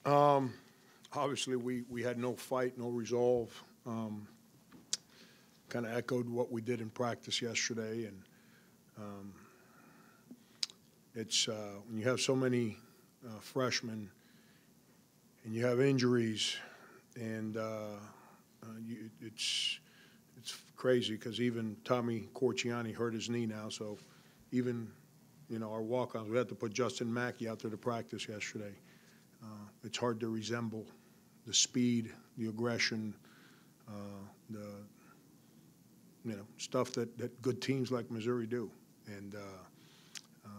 Um, Obviously, we had no fight, no resolve. Kind of echoed what we did in practice yesterday, and um, it's when you have so many freshmen and you have injuries, and it's crazy because even Tommy Corciani hurt his knee now, so even our walk-ons, we had to put Justin Mackey out there to practice yesterday. It's hard to resemble the speed, the aggression, the stuff that good teams like Missouri do. And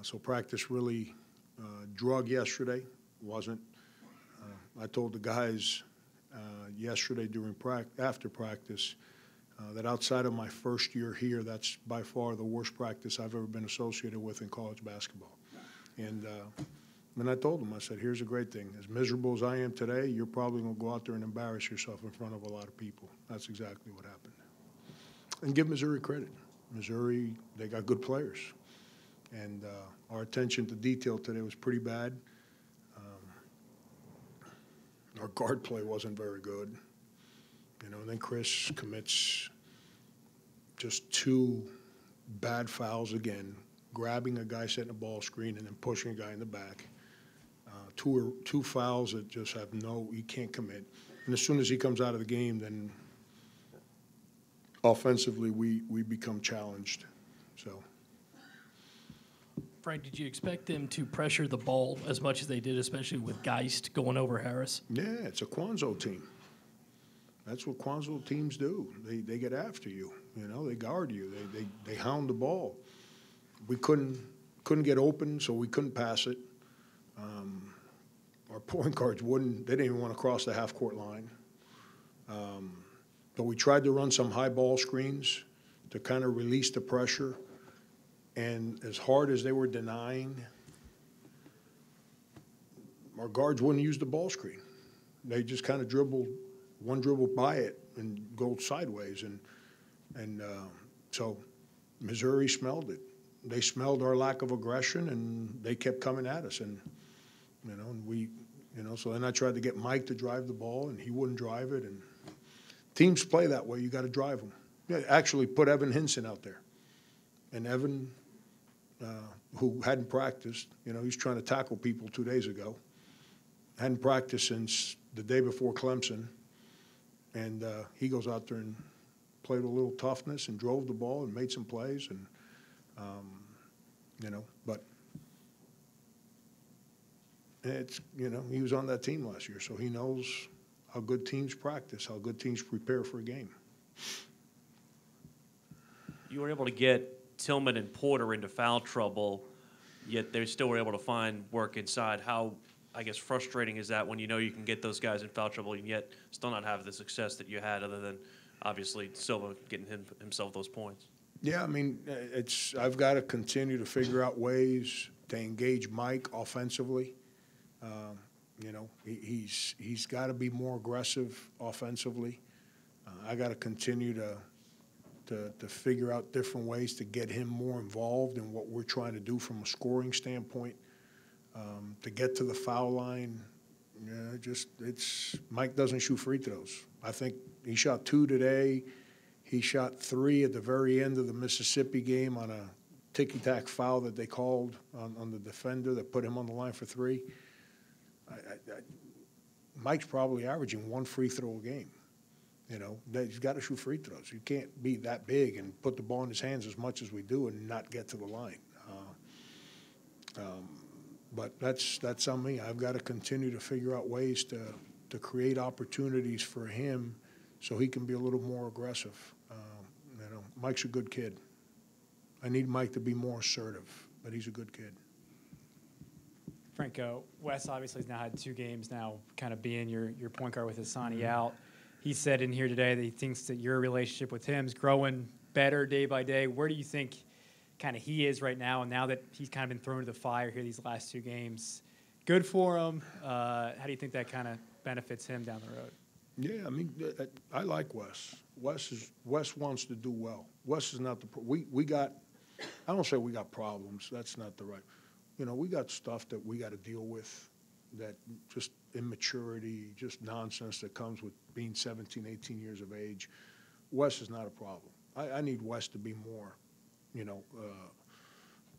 so practice really drug yesterday. Wasn't. I told the guys yesterday after practice that outside of my first year here, that's by far the worst practice I've ever been associated with in college basketball. And I told them, I said, here's a great thing. As miserable as I am today, you're probably going to go out there and embarrass yourself in front of a lot of people. That's exactly what happened. And give Missouri credit. Missouri, they got good players. And our attention to detail today was pretty bad. Our guard play wasn't very good. And then Chris commits just two bad fouls again, grabbing a guy setting a ball screen and then pushing a guy in the back. Two fouls that just have you can't commit. And as soon as he comes out of the game, then offensively we become challenged. So, Frank, did you expect them to pressure the ball as much as they did, especially with Geist going over Harris? Yeah, it's a Quanzo team. That's what Quanzo teams do. They get after you. They guard you. They hound the ball. We couldn't get open, so we couldn't pass it. Our point guards wouldn't. They didn't even want to cross the half-court line. But we tried to run some high ball screens to kind of release the pressure. And as hard as they were denying, our guards wouldn't use the ball screen. They just kind of dribble by it and go sideways. And so Missouri smelled it. They smelled our lack of aggression, and they kept coming at us. And we, so then I tried to get Mike to drive the ball, and he wouldn't drive it. And teams play that way. You got to drive them. Yeah, actually put Evan Hinson out there. And Evan, who hadn't practiced, he's trying to tackle people 2 days ago, hadn't practiced since the day before Clemson. And he goes out there and played with a little toughness and drove the ball and made some plays. And, but it's, he was on that team last year, so he knows how good teams practice, how good teams prepare for a game. You were able to get Tillman and Porter into foul trouble, yet they still were able to find work inside. How, I guess, frustrating is that when you know you can get those guys in foul trouble and yet still not have the success that you had, other than obviously Silva getting himself those points? Yeah, I mean, I've got to continue to figure out ways to engage Mike offensively. He's got to be more aggressive offensively. I got to continue to figure out different ways to get him more involved in what we're trying to do from a scoring standpoint. To get to the foul line, Mike doesn't shoot free throws. I think he shot 2 today. He shot 3 at the very end of the Mississippi game on a ticky-tack foul that they called on the defender that put him on the line for 3. Mike's probably averaging 1 free throw a game. He's got to shoot free throws. You can't be that big and put the ball in his hands as much as we do and not get to the line. But that's on me. I've got to continue to figure out ways to create opportunities for him so he can be a little more aggressive. Mike's a good kid. I need Mike to be more assertive, but he's a good kid. Franco, Wes obviously has now had 2 games now kind of being your point guard with Hassani out. He said in here today that he thinks that your relationship with him is growing better day by day. Where do you think kind of he is right now, and now that he's kind of been thrown to the fire here these last 2 games? Good for him. How do you think that kind of benefits him down the road? Yeah, I mean, I like Wes. Wes wants to do well. Wes is not we got. I don't say we got problems. That's not the right. We got stuff that we got to deal with that just immaturity, just nonsense that comes with being 17, 18 years of age. Wes is not a problem. I need Wes to be more,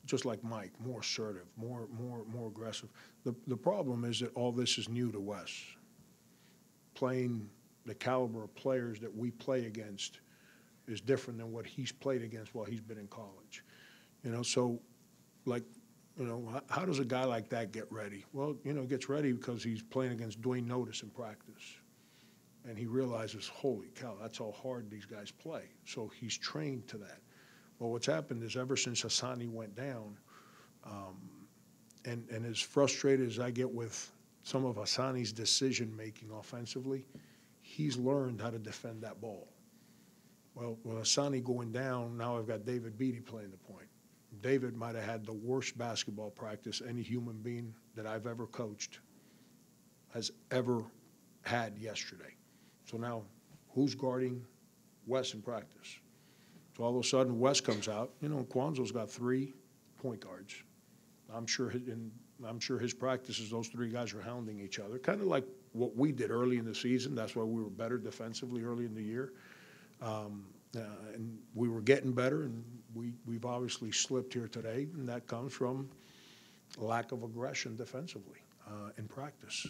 just like Mike, more assertive, more aggressive. The problem is that all this is new to Wes. Playing the caliber of players that we play against is different than what he's played against while he's been in college. So like, how does a guy like that get ready? Well, gets ready because he's playing against Dwayne Notice in practice. And he realizes, holy cow, that's how hard these guys play. So he's trained to that. Well, what's happened is ever since Hassani went down, and as frustrated as I get with some of Hassani's decision-making offensively, he's learned how to defend that ball. Well, with Hassani going down, now I've got David Beatty playing the point. David might have had the worst basketball practice any human being that I've ever coached has ever had yesterday. So now, who's guarding Wes in practice? So all of a sudden, Wes comes out. Kwanzo's got 3 point guards. I'm sure his practices, those 3 guys are hounding each other, kind of like what we did early in the season. That's why we were better defensively early in the year. And we were getting better, and we've obviously slipped here today, and that comes from lack of aggression defensively in practice.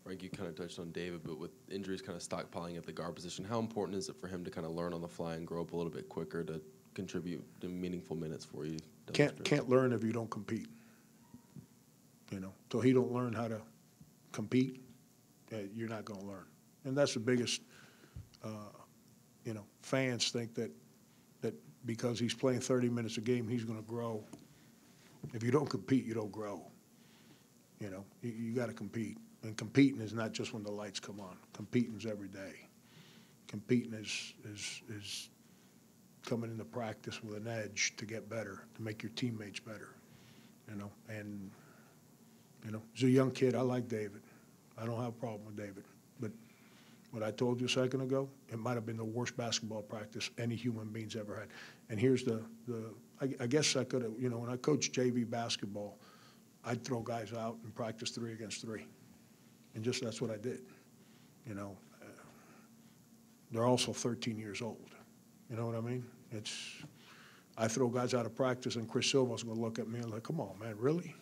Frank, you kind of touched on David, but with injuries kind of stockpiling at the guard position, how important is it for him to kind of learn on the fly and grow up a little bit quicker to contribute to meaningful minutes for you? Can't learn if you don't compete. So he don't learn how to compete, you're not going to learn. And that's the biggest. Fans think that because he's playing 30 minutes a game, he's going to grow. If you don't compete, you don't grow. You got to compete. And competing is not just when the lights come on. Competing is every day. Competing is coming into practice with an edge to get better, to make your teammates better. And as a young kid, I like David. I don't have a problem with David. But what I told you a second ago, it might have been the worst basketball practice any human being's ever had. And here's I guess I could have, when I coached JV basketball, I'd throw guys out and practice 3 against 3. And just that's what I did. They're also 13 years old. You know what I mean? I throw guys out of practice, and Chris Silva's going to look at me and like, come on, man, really?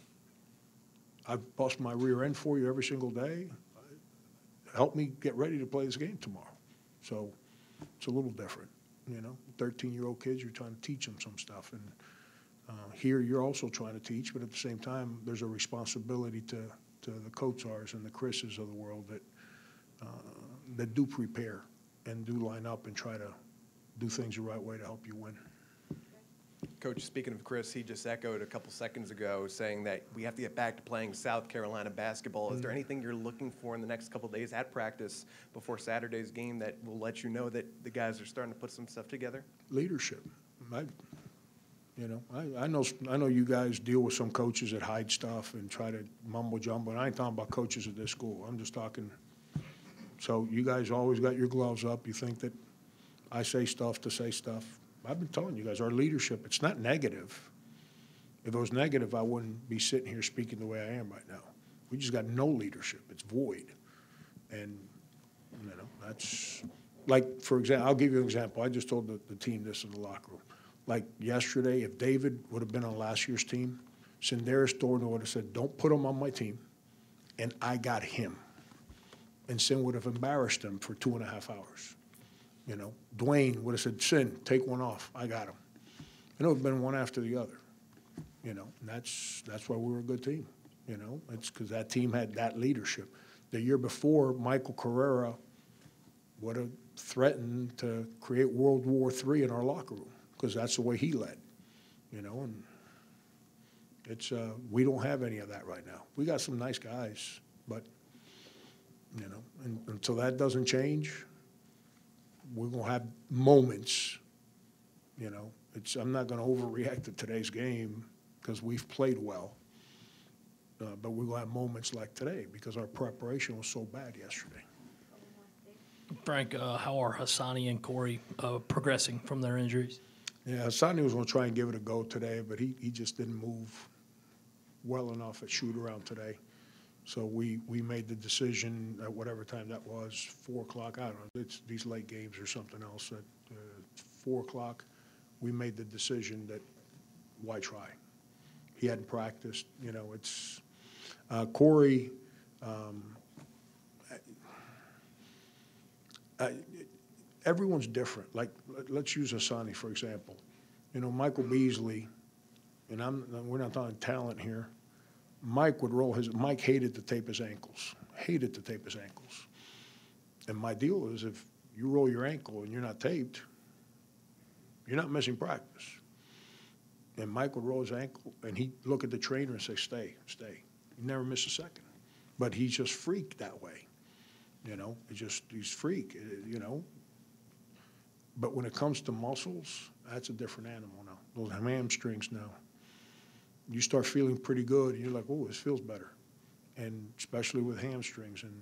I bust my rear end for you every single day. Help me get ready to play this game tomorrow. So it's a little different, 13-year-old kids, you're trying to teach them some stuff. And here you're also trying to teach, but at the same time, there's a responsibility to the Kotars and the Chris's of the world that do prepare and do line up and try to do things the right way to help you win. Coach, speaking of Chris, he just echoed a couple seconds ago saying that we have to get back to playing South Carolina basketball. Is there anything you're looking for in the next couple of days at practice before Saturday's game that will let you know that the guys are starting to put some stuff together? Leadership. I know you guys deal with some coaches that hide stuff and try to mumble jumble, and I ain't talking about coaches at this school. I'm just talking. So you guys always got your gloves up. You think that I say stuff to say stuff. I've been telling you guys, our leadership, it's not negative. If it was negative, I wouldn't be sitting here speaking the way I am right now. We just got no leadership. It's void. And, that's like, for example, I'll give you an example. I just told the team this in the locker room. Like yesterday, if David would have been on last year's team, Senderis Thornton would have said, don't put him on my team, and I got him. And Sin would have embarrassed him for 2.5 hours. Dwayne would have said, Sin, take one off. I got him. And it would have been one after the other. And that's why we were a good team. It's because that team had that leadership. The year before, Michael Carrera would have threatened to create World War III in our locker room because that's the way he led. And it's we don't have any of that right now. We got some nice guys, but and until that doesn't change, we're going to have moments, I'm not going to overreact to today's game because we've played well, but we're going to have moments like today because our preparation was so bad yesterday. Frank, how are Hassani and Corey progressing from their injuries? Yeah, Hassani was going to try and give it a go today, but he just didn't move well enough at shoot-around today. So we made the decision at whatever time that was, 4 o'clock, I don't know, it's these late games or something else, at 4 o'clock, we made the decision that why try? He hadn't practiced, you know, it's, Corey, everyone's different. Like, let's use Asani, for example. You know, Michael Beasley, and we're not talking talent here. Mike hated to tape his ankles, And my deal is if you roll your ankle and you're not taped, you're not missing practice. And Mike would roll his ankle and he'd look at the trainer and say, stay. You never miss a second. But he's just freaked that way. You know, he's freak, you know. But when it comes to muscles, that's a different animal now. Those hamstrings now. You start feeling pretty good, and you're like, oh, this feels better. And especially with hamstrings. And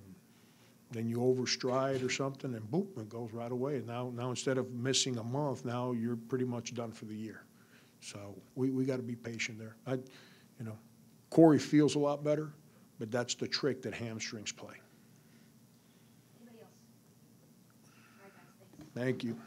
then you overstride or something, and boop, it goes right away. And now instead of missing a month, now you're pretty much done for the year. So we got to be patient there. You know, Corey feels a lot better, but that's the trick that hamstrings play. Anybody else? All right, guys, thanks. Thank you.